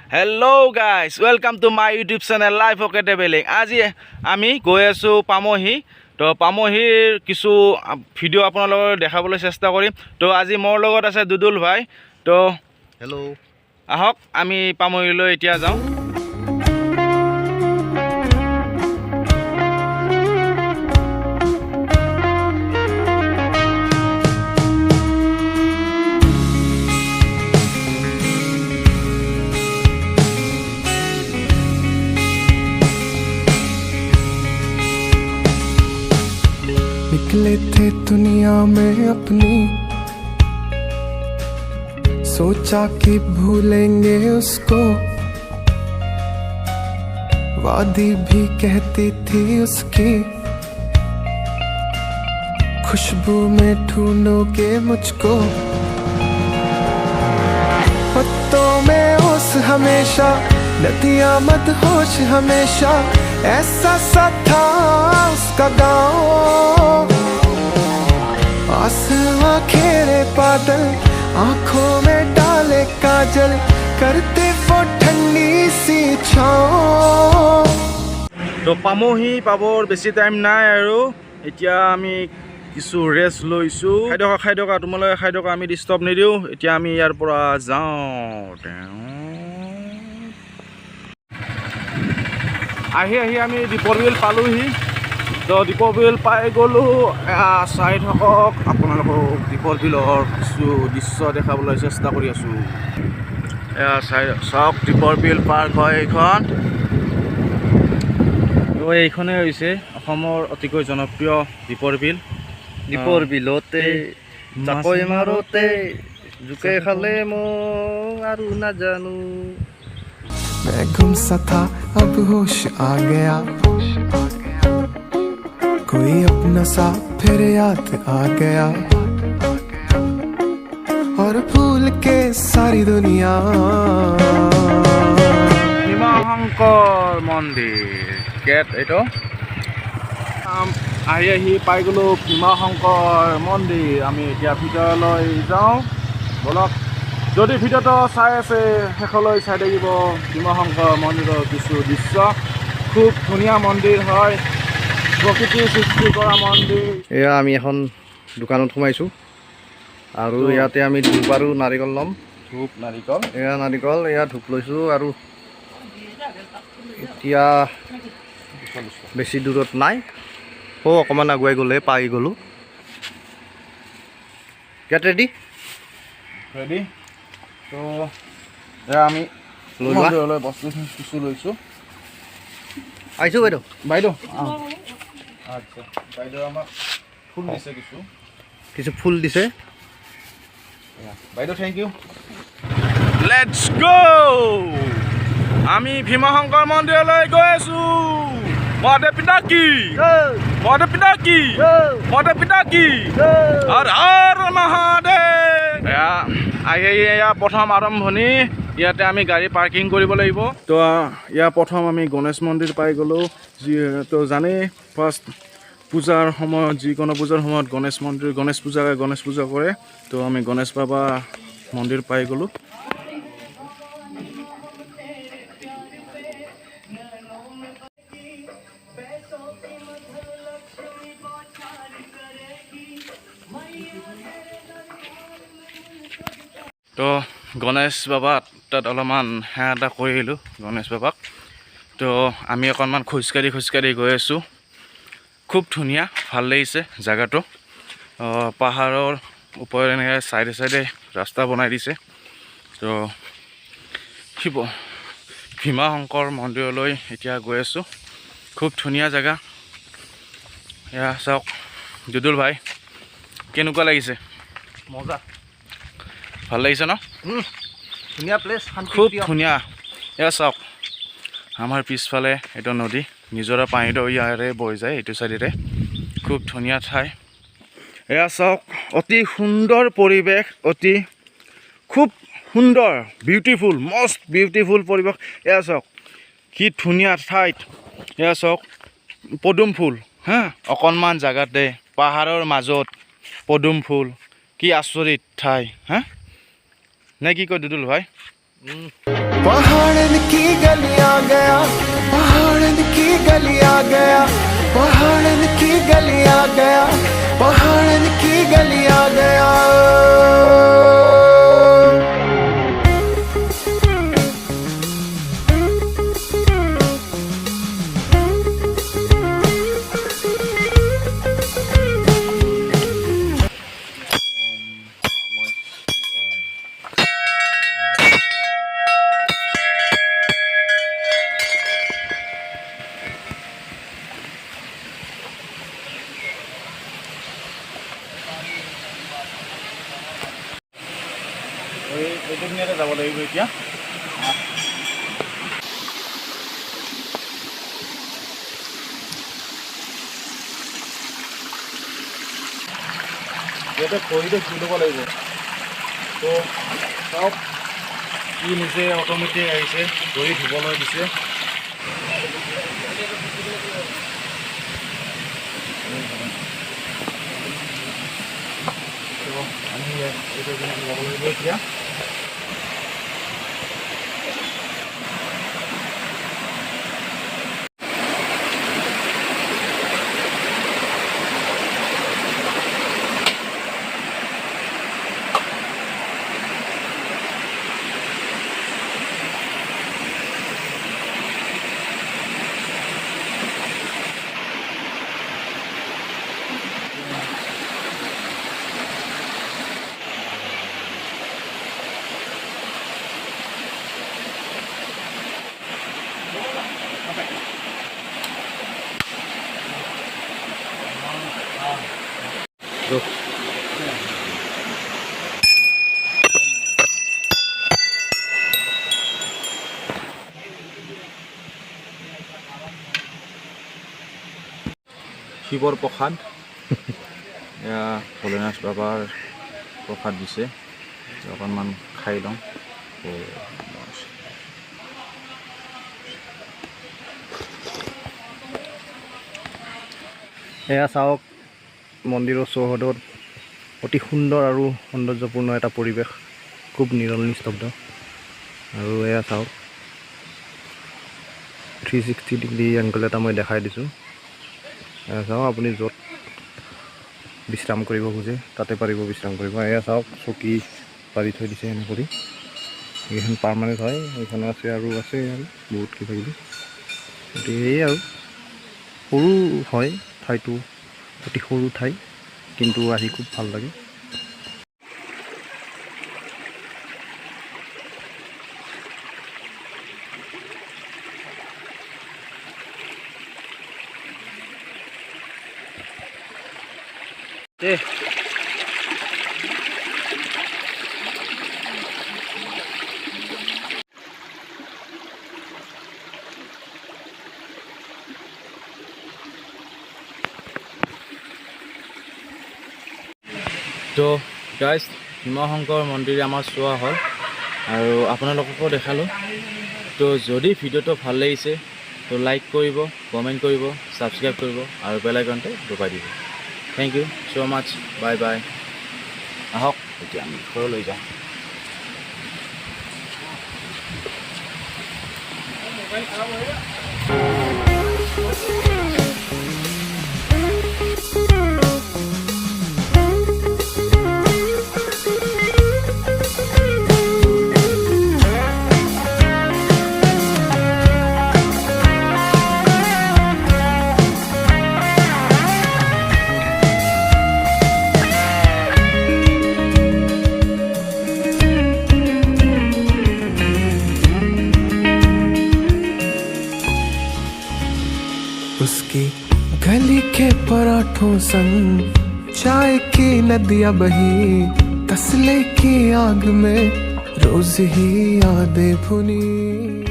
Hello guys, welcome to my YouTube channel Life Okay Traveling. আজি আমি গৈ আছো পামহি তো পামহিৰ কিছু ভিডিও আপোনালোকক দেখাবলৈ চেষ্টা কৰিম তো আজি মোৰ লগত আছে দুদুল ভাই তো হেল্ল' আহক আমি পামহিলৈ এতিয়া যাওঁ निकले थे दुनिया में अपनी सोचा कि भूलेंगे उसको वादी भी कहती थी उसकी खुशबू में ढूंढोगे मुझको पत्तों में ओस हमेशा नदियां मदहोश हमेशा ऐसा सा था उसका गाँव आसमां घेरे बादल आंखों में डाले काजल करते वो ठंडी सी छाँव তো পামহি পাবৰ বেছি টাইম নাই আৰু এতিয়া আমি কিছু ৰেষ্ট লৈছো খাই থকা তোমালোকে খাই থকা আমি ডিস্টাৰ্ব নিদিওঁ এতিয়া আমি ইয়াৰ পৰা যাওঁ আহি আমি দীপৰ বিল পালোহি তো দীপৰ বিল পাই গ'লোঁ চাই থাকক আপোনালোকক দীপৰ বিলৰ কিছু দৃশ্য দেখাবলৈ চেষ্টা কৰি আছোঁ এয়া চাওক দীপৰ বিল পাৰ্ক হয় এইখন এইখনে হৈছে অসমৰ অতিকৈ জনপ্ৰিয় দীপৰ বিল দীপৰ বিলতে জাকৈ মাৰোতে জোকে খালে মই আৰু নাজানো मैं गुमसा था अब होश आ गया कोई अपना सा फिर याद आ गया और भूल के सारी दुनिया ভীমাশংকৰ মন্দিৰ গেট এইটো আহি পাই গ'লোঁ ভীমাশংকৰ মন্দিৰ আমি এতিয়া ভিতৰলৈ যাওঁ বলক যদি ভিডিঅ'টো চাই আছে শেষলৈ চাই থাকিব ভীমাশংকৰ মন্দিৰৰ কিছু দৃশ্য খুব ধুনীয়া মন্দিৰ হয় প্ৰকৃতিৰ সৃষ্টি কৰা মন্দিৰ এয়া আমি এখন দোকানত সোমাইছোঁ আৰু ইয়াতে আমি ধূপ আৰু নাৰিকল ল'ম ধূপ নাৰিকল এয়া নাৰিকল এয়া ধূপ লৈছোঁ আৰু এতিয়া বেছি দূৰত নাই অকণমান আগুৱাই গ'লে পাই গ'লোঁ গেট ৰেডি ৰেডি তো এয়া আমি মন্দিৰলৈ বস্তু কিছু লৈছোঁ আহিছোঁ বাইদেউ আচ্ছা বাইদেউ আমাক ফুল দিছে কিছু ফুল দিছে বাইদেউ থেংক ইউ লেটছ গো আমি ভীমাশংকৰ মন্দিৰলৈ গৈ আছোঁ মহাদেৱ পিতাকি হৰ মহাদেৱ এয়া প্ৰথম আৰম্ভণি ইয়াতে আমি গাড়ী পাৰ্কিং কৰিব লাগিব তো ইয়াৰ প্ৰথম আমি গণেশ মন্দিৰ পাই গ'লোঁ তো জানেই ফাৰ্ষ্ট পূজাৰ সময়ত যিকোনো পূজাৰ সময়ত গণেশ পূজা কৰে তো আমি গণেশ বাবা মন্দিৰ পাই গ'লোঁ তো গণেশ বাবাক তাত অলপমান সেৱা এটা কৰিলোঁ গণেশ বাবাক তো আমি অকণমান খোজকাঢ়ি গৈ আছোঁ খুব ধুনীয়া ভাল লাগিছে জেগাটো পাহাৰৰ ওপৰত এনেকৈ চাইডে ৰাস্তা বনাই দিছে তো ভীমাশংকৰ মন্দিৰলৈ এতিয়া গৈ আছোঁ খুব ধুনীয়া জেগা এয়া চাওক দুদুল ভাই কেনেকুৱা লাগিছে মজা ভাল লাগিছে ন ধুনীয়া প্লেচ খুব ধুনীয়া এয়া চাওক আমাৰ পিছফালে এইটো নদী নিজৰা পানীটো ইয়াৰে বৈ যায় এইটো চাইডেৰে খুব ধুনীয়া ঠাই এয়া চাওক অতি সুন্দৰ পৰিৱেশ খুব সুন্দৰ মষ্ট বিউটিফুল পৰিৱেশ এয়া চাওক কি ধুনীয়া ঠাইত এয়া চাওক পদুম ফুল অকণমান জেগাতে পাহাৰৰ মাজত পদুম ফুল কি আচৰিত ঠাই নে কি কয় দুদুল ভাই पहाड़ पहाड़न की गलियां गया, पहाड़न की गलियां गया। এইটো ধুনীয়াকৈ যাব লাগিব এতিয়া। ইয়াতে ভৰিটো ধুই ল'ব লাগিব। তো চাওক কি নিজে অট'মেটিক আহিছে, ভৰি ধুবলৈ দিছে। আমি এইটো যাব লাগিব এতিয়া। শিৱৰ প্ৰসাদ, এয়া ভোলেনাথ বাবাৰ প্ৰসাদ দিছে, অকণমান খাই লওঁ। এয়া চাওক মন্দিৰৰ চৌহদত অতি সুন্দৰ আৰু সৌন্দৰ্যপূৰ্ণ এটা পৰিৱেশ, খুব নিৰল নিস্তব্ধ। আৰু এয়া চাওক 360 ডিগ্ৰী এংগল এটা মই দেখাই দিছোঁ। এয়া চাওক আপুনি য'ত বিশ্ৰাম কৰিব খোজে তাতে পাৰিব বিশ্ৰাম কৰিব। এয়া চাওক চকী পাৰি থৈ দিছে এনে কৰি, এইখন পাৰ্মানেণ্ট হয়, এইখন আছে আৰু বহুত কিবা কিবি। গতিকে এই আৰু সৰু হয় ঠাইটো, অতি সৰু ঠাই, কিন্তু আহি খুব ভাল লাগে। তো গাইজ, ভীমশংকৰ মন্দিৰ আমাৰ চোৱা হ'ল আৰু আপোনালোককো দেখালোঁ। তো যদি ভিডিঅ'টো ভাল লাগিছে তো লাইক কৰিব, কমেণ্ট কৰিব, ছাবস্ক্ৰাইব কৰিব আৰু বেল আইকনটো দবাই দিব। Thank you so' much, bye bye. আহক এতিয়া আমি ঘৰলৈ যাওঁ। उसकी गली के पराठों संग चाय की नदियां बही, तसले की आग में रोज ही यादें भुनी।